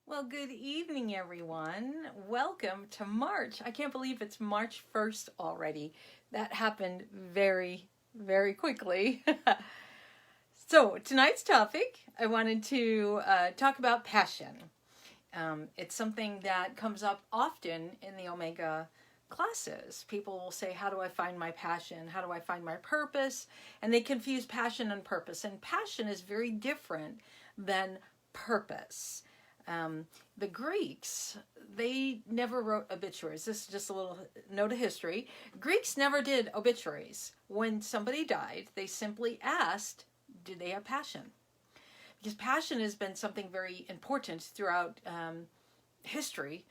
Well, good evening, everyone. Welcome to March. I can't believe it's March 1st already. That happened very, very quickly. So, tonight's topic, I wanted to talk about passion. It's something that comes up often in the Omega classes. People will say, how do I find my passion? How do I find my purpose? And they confuse passion and purpose. And passion is very different than purpose. The Greeks, they never wrote obituaries. This is just a little note of history. Greeks never did obituaries. When somebody died, they simply asked, did they have passion? Because passion has been something very important throughout history.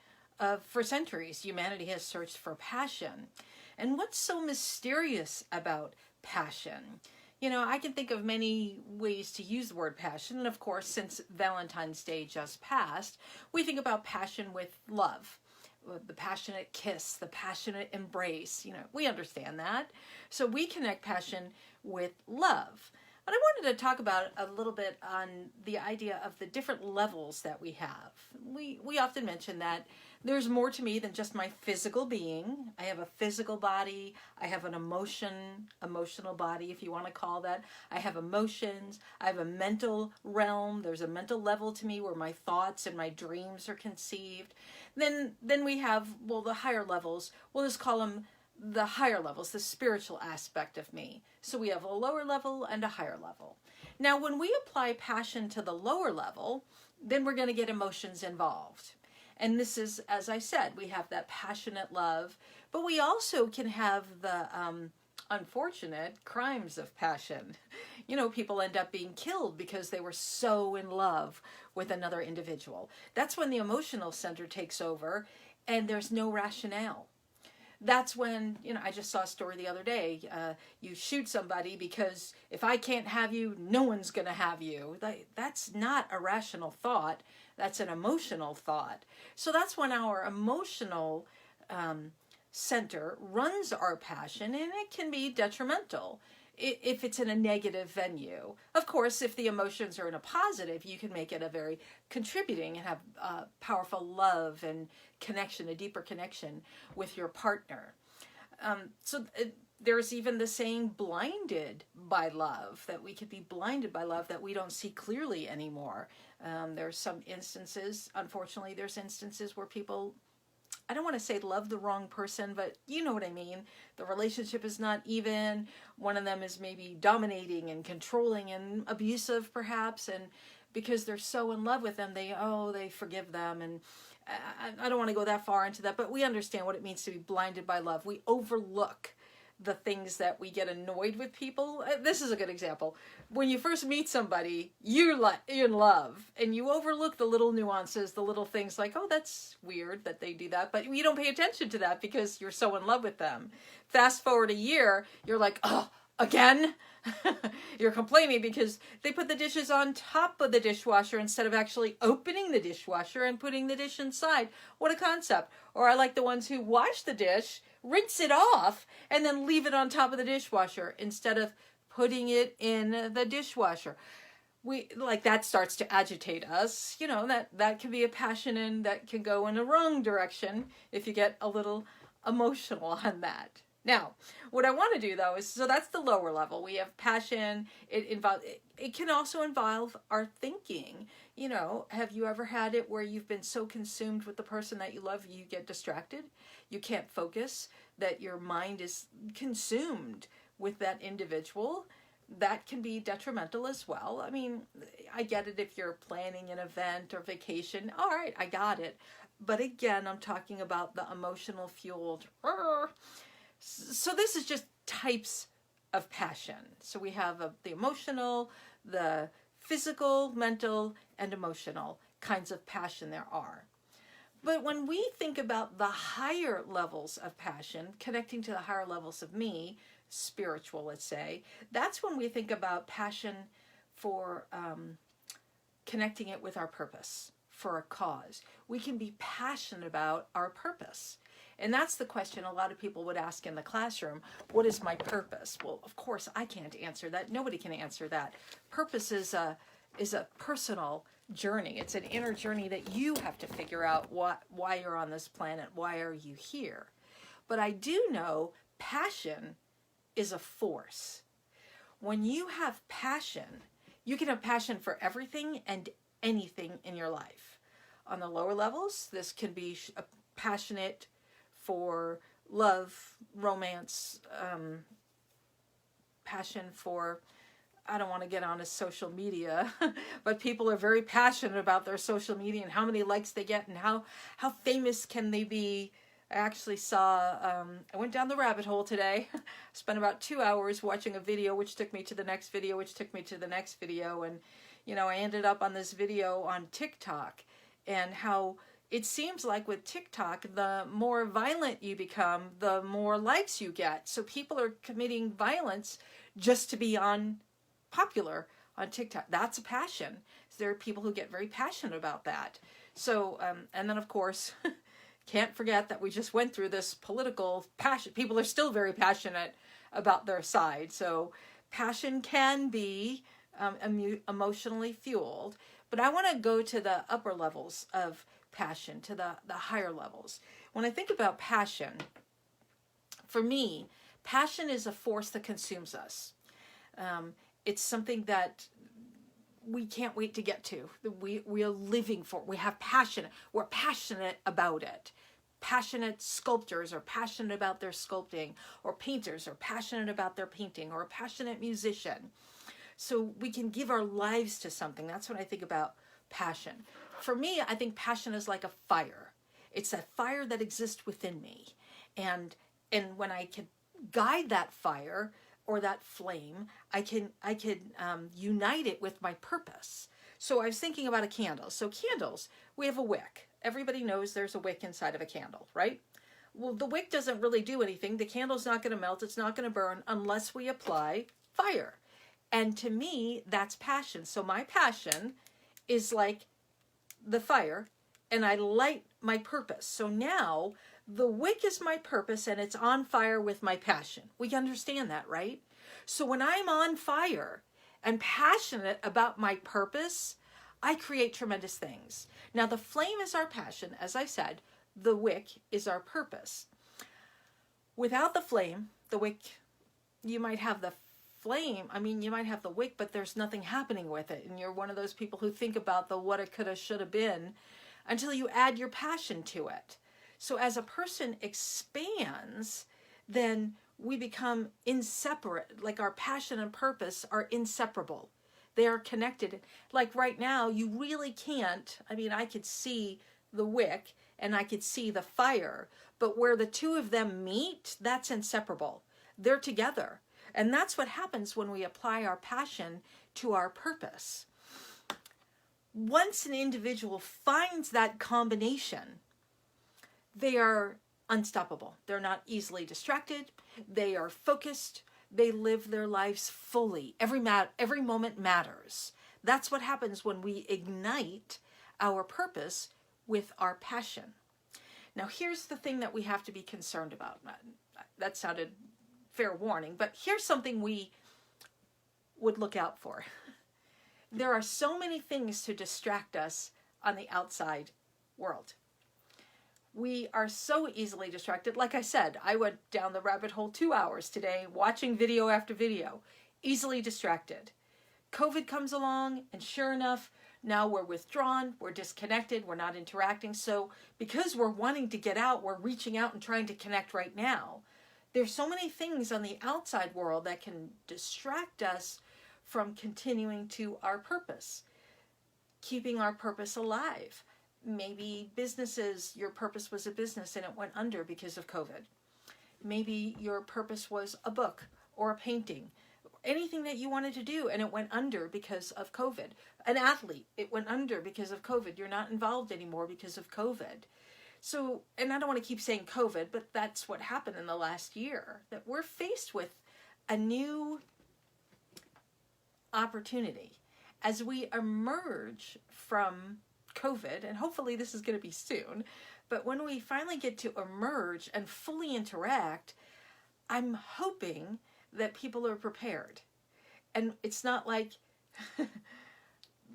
For centuries, humanity has searched for passion. And what's so mysterious about passion? You know, I can think of many ways to use the word passion. And of course, since Valentine's Day just passed, we think about passion with love. The passionate kiss, the passionate embrace. You know, we understand that. So we connect passion with love. But I wanted to talk about a little bit on the idea of the different levels that we have. We often mention that there's more to me than just my physical being. I have a physical body. I have an emotional body, if you want to call that. I have emotions. I have a mental realm. There's a mental level to me where my thoughts and my dreams are conceived. Then we have, well, the higher levels. We'll just call them the higher levels, the spiritual aspect of me. So we have a lower level and a higher level. Now, when we apply passion to the lower level, then we're going to get emotions involved. And this is, as I said, we have that passionate love, but we also can have the unfortunate crimes of passion. You know, people end up being killed because they were so in love with another individual. That's when the emotional center takes over and there's no rationale. That's when, you know, I just saw a story the other day. You shoot somebody because if I can't have you, no one's going to have you. That's not a rational thought. That's an emotional thought. So that's when our emotional center runs our passion, and it can be detrimental if it's in a negative venue. Of course, if the emotions are in a positive, you can make it a very contributing and have powerful love and connection, a deeper connection with your partner. There's even the saying, blinded by love, that we could be blinded by love, that we don't see clearly anymore. There's some instances, unfortunately, there's instances where people, I don't want to say love the wrong person, but you know what I mean. The relationship is not even. One of them is maybe dominating and controlling and abusive, perhaps. And because they're so in love with them, they forgive them. And I don't want to go that far into that, but we understand what it means to be blinded by love. We overlook the things that we get annoyed with people. This is a good example. When you first meet somebody, you're in love, and you overlook the little nuances, the little things like, oh, that's weird that they do that, but you don't pay attention to that because you're so in love with them. Fast forward a year, you're like, oh, again? You're complaining because they put the dishes on top of the dishwasher instead of actually opening the dishwasher and putting the dish inside. What a concept. Or I like the ones who wash the dish, rinse it off, and then leave it on top of the dishwasher instead of putting it in the dishwasher. That starts to agitate us. You know, that can be a passion, and that can go in the wrong direction if you get a little emotional on that. Now, what I want to do, though, is, so that's the lower level. We have passion. It can also involve our thinking. You know, have you ever had it where you've been so consumed with the person that you love, you get distracted? You can't focus, that your mind is consumed with that individual? That can be detrimental as well. I mean, I get it if you're planning an event or vacation. All right, I got it. But again, I'm talking about the emotional fueled. So this is just types of passion. So we have the emotional, the physical, mental, and emotional kinds of passion there are. But when we think about the higher levels of passion, connecting to the higher levels of me, spiritual, let's say, that's when we think about passion for connecting it with our purpose, for a cause. We can be passionate about our purpose. And that's the question a lot of people would ask in the classroom. What is my purpose? Well, of course, I can't answer that. Nobody can answer that. Purpose is is a personal journey. It's an inner journey that you have to figure out why you're on this planet. Why are you here? But I do know passion is a force. When you have passion, you can have passion for everything and anything in your life. On the lower levels, this can be passionate for love, romance, passion for, I don't want to get on to social media, but people are very passionate about their social media and how many likes they get and how famous can they be. I actually saw, I went down the rabbit hole today, spent about 2 hours watching a video, which took me to the next video, which took me to the next video. And, you know, I ended up on this video on TikTok, and how it seems like with TikTok, the more violent you become, the more likes you get. So people are committing violence just to be popular on TikTok. That's a passion. So there are people who get very passionate about that. So, and then of course, can't forget that we just went through this political passion. People are still very passionate about their side. So passion can be emotionally fueled. But I want to go to the upper levels of passion, to the higher levels. When I think about passion, for me, passion is a force that consumes us. It's something that we can't wait to get to. We are living for. We have passion. We're passionate about it. Passionate sculptors are passionate about their sculpting, or painters are passionate about their painting, or a passionate musician. So we can give our lives to something. That's what I think about passion. For me, I think passion is like a fire. It's that fire that exists within me. And when I can guide that fire or that flame, I can unite it with my purpose. So I was thinking about a candle. So candles, we have a wick. Everybody knows there's a wick inside of a candle, right? Well, the wick doesn't really do anything. The candle's not going to melt. It's not going to burn unless we apply fire. And to me, that's passion. So my passion is like the fire, and I light my purpose. So now the wick is my purpose, and it's on fire with my passion. We understand that, right? So when I'm on fire and passionate about my purpose, I create tremendous things. Now the flame is our passion, as I said. The wick is our purpose. Without the flame, the wick, you might have the flame, you might have the wick, but there's nothing happening with it. And you're one of those people who think about the woulda, coulda, shoulda been until you add your passion to it. So as a person expands, then we become inseparable. Like our passion and purpose are inseparable. They are connected. Like right now, you really can't, I could see the wick and I could see the fire, but where the two of them meet, that's inseparable. They're together. And that's what happens when we apply our passion to our purpose. Once an individual finds that combination, they are unstoppable. They're not easily distracted. They are focused. They live their lives fully. Every moment matters. That's what happens when we ignite our purpose with our passion. Now, here's the thing that we have to be concerned about. That sounded fair warning, but here's something we would look out for. There are so many things to distract us on the outside world. We are so easily distracted. Like I said, I went down the rabbit hole 2 hours today, watching video after video, easily distracted. COVID comes along, and sure enough, now we're withdrawn, we're disconnected, we're not interacting. So because we're wanting to get out, we're reaching out and trying to connect right now. There's so many things on the outside world that can distract us from continuing to our purpose, keeping our purpose alive. Maybe businesses, your purpose was a business and it went under because of COVID. Maybe your purpose was a book or a painting, anything that you wanted to do, and it went under because of COVID. An athlete, it went under because of COVID. You're not involved anymore because of COVID. So, and I don't want to keep saying COVID, but that's what happened in the last year, that we're faced with a new opportunity as we emerge from COVID, and hopefully this is going to be soon, but when we finally get to emerge and fully interact, I'm hoping that people are prepared. And it's not like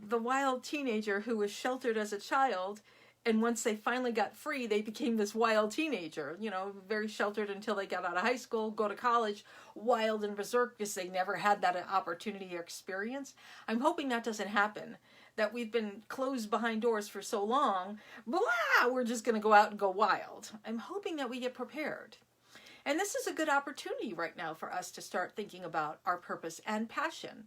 the wild teenager who was sheltered as a child, and once they finally got free, they became this wild teenager, you know, very sheltered until they got out of high school, go to college, wild and berserk because they never had that opportunity or experience. I'm hoping that doesn't happen, that we've been closed behind doors for so long, blah, we're just going to go out and go wild. I'm hoping that we get prepared. And this is a good opportunity right now for us to start thinking about our purpose and passion.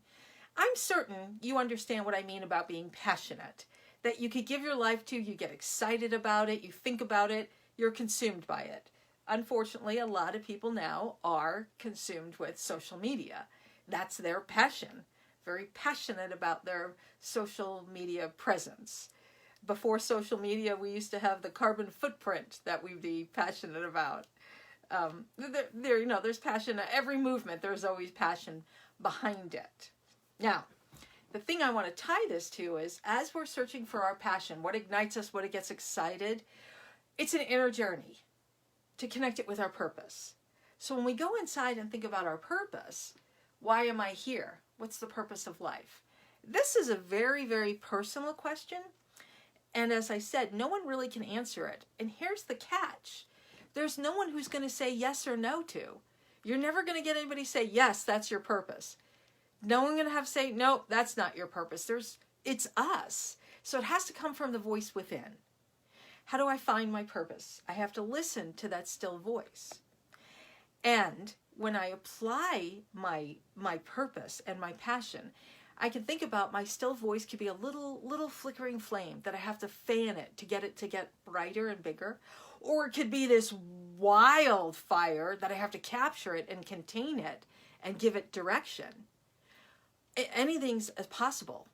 I'm certain you understand what I mean about being passionate. That you could give your life to, you get excited about it, you think about it, you're consumed by it. Unfortunately, a lot of people now are consumed with social media. That's their passion. Very passionate about their social media presence. Before social media, we used to have the carbon footprint that we'd be passionate about. There's passion at every movement. There's always passion behind it. Now, the thing I want to tie this to is, as we're searching for our passion, what ignites us, what it gets excited, it's an inner journey to connect it with our purpose. So when we go inside and think about our purpose, why am I here? What's the purpose of life? This is a very, very personal question. And as I said, no one really can answer it. And here's the catch. There's no one who's going to say yes or no to. You're never going to get anybody to say, yes, that's your purpose. No one going to have to say, no, that's not your purpose. It's us. So it has to come from the voice within. How do I find my purpose? I have to listen to that still voice. And when I apply my purpose and my passion, I can think about my still voice could be a little flickering flame that I have to fan it to get brighter and bigger. Or it could be this wild fire that I have to capture it and contain it and give it direction. Anything's possible,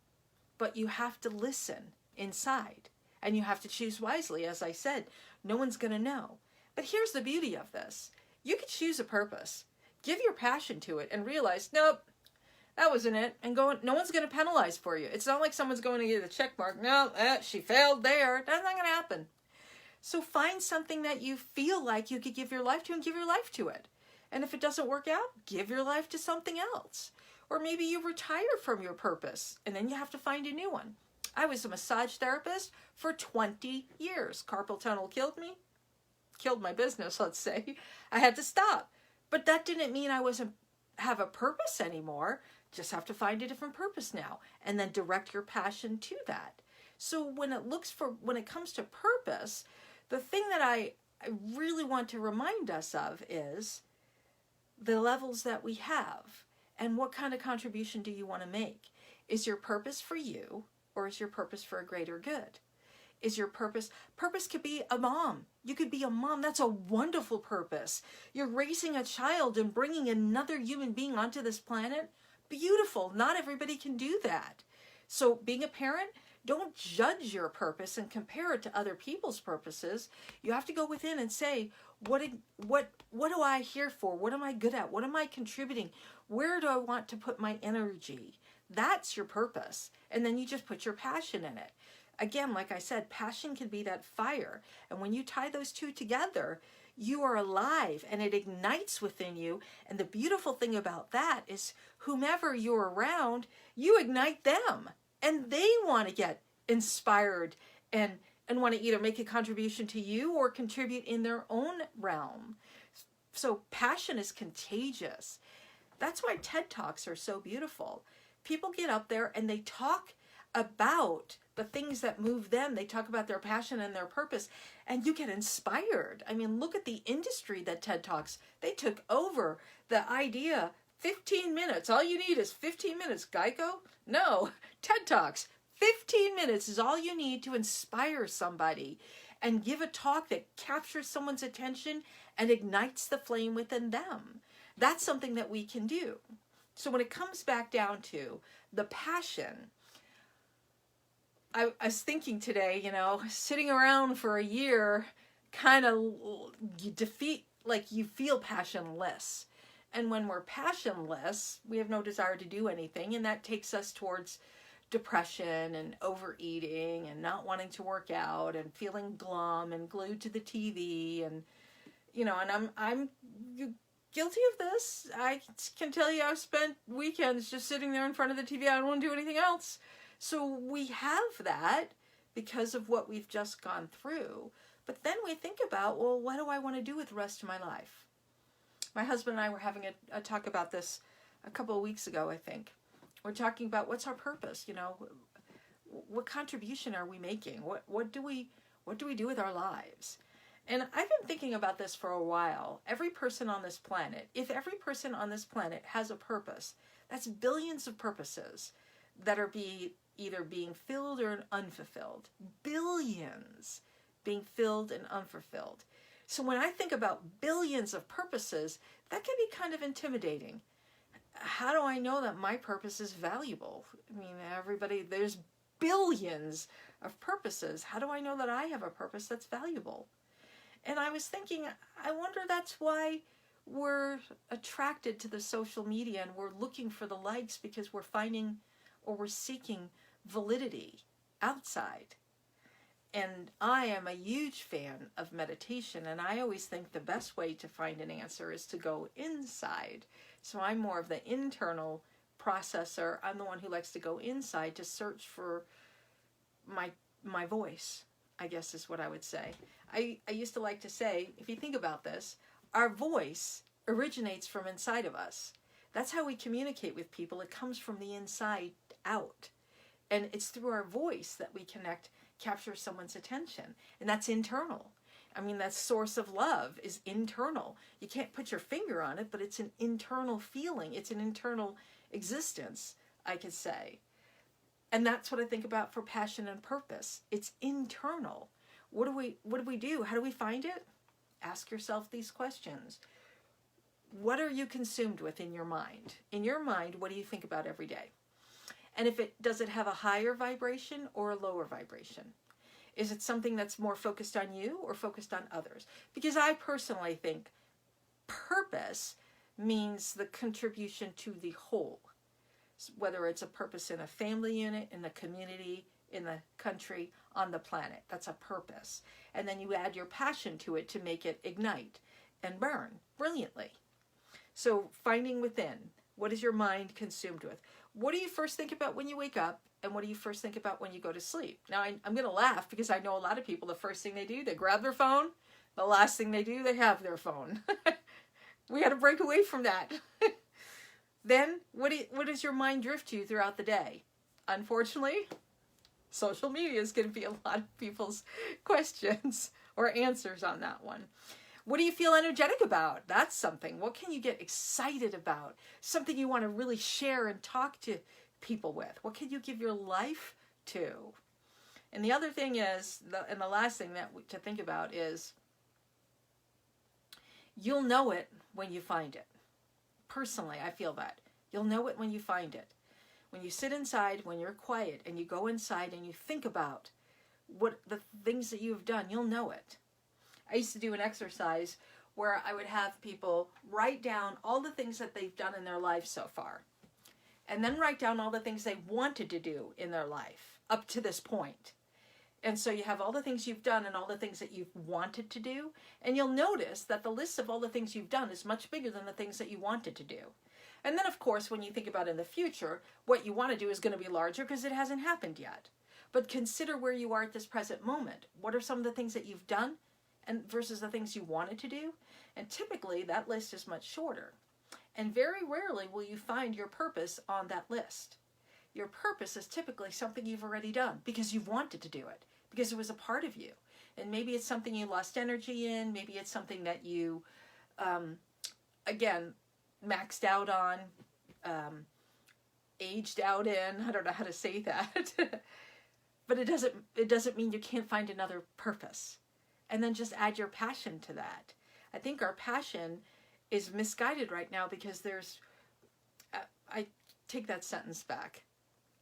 but you have to listen inside and you have to choose wisely. As I said, no one's going to know. But here's the beauty of this. You can choose a purpose, give your passion to it, and realize, nope, that wasn't it. And no one's going to penalize for you. It's not like someone's going to get a check mark. No, she failed there. That's not going to happen. So find something that you feel like you could give your life to and give your life to it. And if it doesn't work out, give your life to something else. Or maybe you retire from your purpose and then you have to find a new one. I was a massage therapist for 20 years. Carpal tunnel killed me. Killed my business, let's say. I had to stop. But that didn't mean I wasn't have a purpose anymore. Just have to find a different purpose now. And then direct your passion to that. So when it comes to purpose, the thing that I really want to remind us of is the levels that we have. And what kind of contribution do you want to make? Is your purpose for you, or is your purpose for a greater good? Is your purpose could be a mom. You could be a mom. That's a wonderful purpose. You're raising a child and bringing another human being onto this planet. Beautiful. Not everybody can do that. So being a parent, don't judge your purpose and compare it to other people's purposes. You have to go within and say, what do I here for? What am I good at? What am I contributing? Where do I want to put my energy? That's your purpose. And then you just put your passion in it. Again, like I said, passion can be that fire. And when you tie those two together, you are alive and it ignites within you. And the beautiful thing about that is whomever you're around, you ignite them. And they want to get inspired and want to either make a contribution to you or contribute in their own realm. So passion is contagious. That's why TED Talks are so beautiful. People get up there and they talk about the things that move them. They talk about their passion and their purpose, and you get inspired. I mean, look at the industry that TED Talks, they took over the idea. 15 minutes. All you need is 15 minutes. Geico? No. TED Talks. 15 minutes is all you need to inspire somebody and give a talk that captures someone's attention and ignites the flame within them. That's something that we can do. So when it comes back down to the passion, I was thinking today, sitting around for a year, kind of you feel passionless. And when we're passionless, we have no desire to do anything. And that takes us towards depression and overeating and not wanting to work out and feeling glum and glued to the TV. And, and I'm guilty of this. I can tell you I've spent weekends just sitting there in front of the TV. I don't want to do anything else. So we have that because of what we've just gone through. But then we think about, well, what do I want to do with the rest of my life? My husband and I were having a talk about this a couple of weeks ago, I think. We're talking about what's our purpose, you know, what contribution are we making? What do we do with our lives? And I've been thinking about this for a while. Every person on this planet, if every person on this planet has a purpose, that's billions of purposes that are either being filled or unfulfilled. Billions being filled and unfulfilled. So when I think about billions of purposes, that can be kind of intimidating. How do I know that my purpose is valuable? I mean, there's billions of purposes. How do I know that I have a purpose that's valuable? And I was thinking, I wonder that's why we're attracted to the social media and we're looking for the likes, because we're finding or we're seeking validity outside. And I am a huge fan of meditation, and I always think the best way to find an answer is to go inside. So I'm more of the internal processor. I'm the one who likes to go inside to search for my voice, I guess is what I would say. I used to like to say, if you think about this, our voice originates from inside of us. That's how we communicate with people. It comes from the inside out. And it's through our voice that we capture someone's attention. And that's internal. I mean, that source of love is internal. You can't put your finger on it, but it's an internal feeling. It's an internal existence, I could say. And that's what I think about for passion and purpose. It's internal. What do we do? How do we find it? Ask yourself these questions. What are you consumed with in your mind? In your mind, what do you think about every day? And does it have a higher vibration or a lower vibration? Is it something that's more focused on you or focused on others? Because I personally think purpose means the contribution to the whole. Whether it's a purpose in a family unit, in the community, in the country, on the planet. That's a purpose. And then you add your passion to it to make it ignite and burn brilliantly. So finding within, what is your mind consumed with? What do you first think about when you wake up? And what do you first think about when you go to sleep? Now, I'm going to laugh because I know a lot of people, the first thing they do, they grab their phone. The last thing they do, they have their phone. We got to break away from that. Then, what does your mind drift to throughout the day? Unfortunately, social media is going to be a lot of people's questions or answers on that one. What do you feel energetic about? That's something. What can you get excited about? Something you want to really share and talk to people with. What can you give your life to? And the other thing is, and the last thing to think about is, you'll know it when you find it. Personally, I feel that. You'll know it when you find it. When you sit inside, when you're quiet, and you go inside and you think about what the things that you've done, you'll know it. I used to do an exercise where I would have people write down all the things that they've done in their life so far. And then write down all the things they wanted to do in their life up to this point. And so you have all the things you've done and all the things that you've wanted to do. And you'll notice that the list of all the things you've done is much bigger than the things that you wanted to do. And then, of course, when you think about in the future, what you want to do is going to be larger because it hasn't happened yet. But consider where you are at this present moment. What are some of the things that you've done and versus the things you wanted to do? And typically, that list is much shorter. And very rarely will you find your purpose on that list. Your purpose is typically something you've already done because you've wanted to do it, because it was a part of you. And maybe it's something you lost energy in. Maybe it's something that you, again, maxed out on, aged out in. I don't know how to say that. But it doesn't mean you can't find another purpose. And then just add your passion to that. I think our passion is misguided right now because I take that sentence back.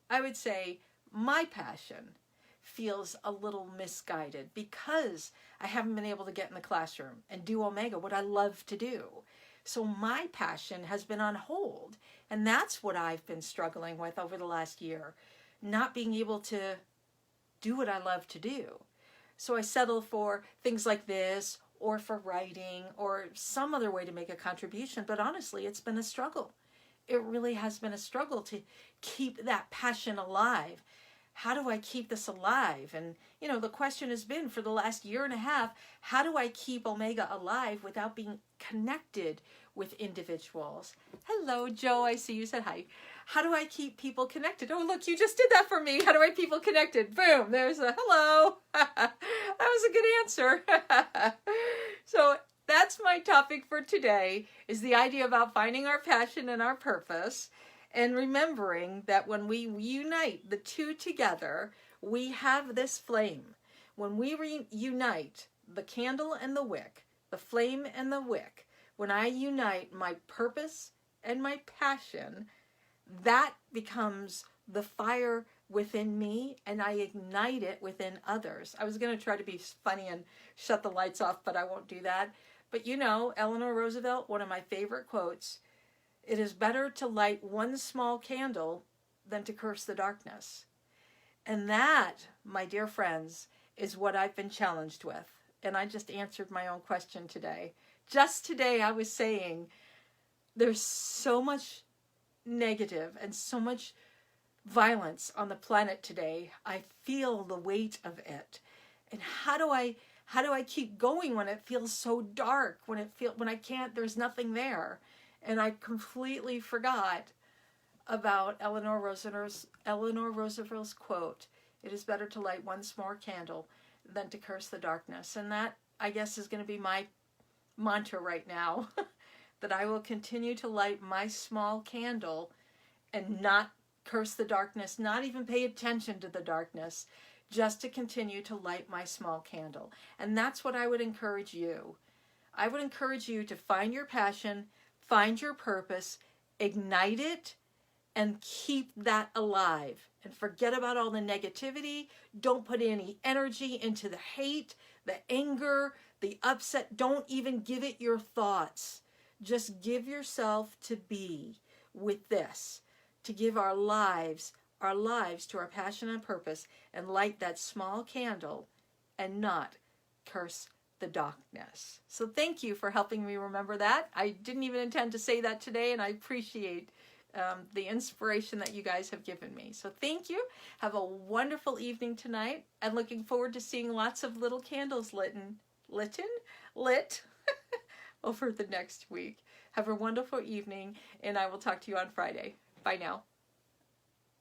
I would say my passion feels a little misguided because I haven't been able to get in the classroom and do Omega, what I love to do. So my passion has been on hold. And that's what I've been struggling with over the last year. Not being able to do what I love to do. So I settle for things like this, or for writing, or some other way to make a contribution. But honestly, it's been a struggle. It really has been a struggle to keep that passion alive. how do I keep this alive? And, you know, the question has been for the last year and a half, how do I keep Omega alive without being connected with individuals? Hello, Joe. I see you said hi. How do I keep people connected? Oh, look, you just did that for me. How do I keep people connected? Boom. There's a hello. That was a good answer. So that's my topic for today, is the idea about finding our passion and our purpose, and remembering that when we unite the two together, we have this flame. When we reunite the candle and the wick, the flame and the wick, when I unite my purpose and my passion, that becomes the fire within me, and I ignite it within others. I was going to try to be funny and shut the lights off, but I won't do that. But you know, Eleanor Roosevelt, one of my favorite quotes, it is better to light one small candle than to curse the darkness. And that, my dear friends, is what I've been challenged with. And I just answered my own question today. Just today I was saying, there's so much negative and so much violence on the planet today. I feel the weight of it. And how do I keep going when it feels so dark, when I can't, there's nothing there? And I completely forgot about Eleanor Roosevelt's quote, it is better to light one small candle than to curse the darkness. And that, I guess, is going to be my mantra right now, that I will continue to light my small candle and not curse the darkness, not even pay attention to the darkness, just to continue to light my small candle. And that's what I would encourage you. I would encourage you to find your passion, find your purpose, ignite it, and keep that alive. And forget about all the negativity. Don't put any energy into the hate, the anger, the upset. Don't even give it your thoughts. Just give yourself to be with this, to give our lives to our passion and purpose, and light that small candle and not curse the darkness. So thank you for helping me remember that. I didn't even intend to say that today, and I appreciate the inspiration that you guys have given me. So thank you. Have a wonderful evening tonight, and looking forward to seeing lots of little candles lit over the next week. Have a wonderful evening, and I will talk to you on Friday. Bye now.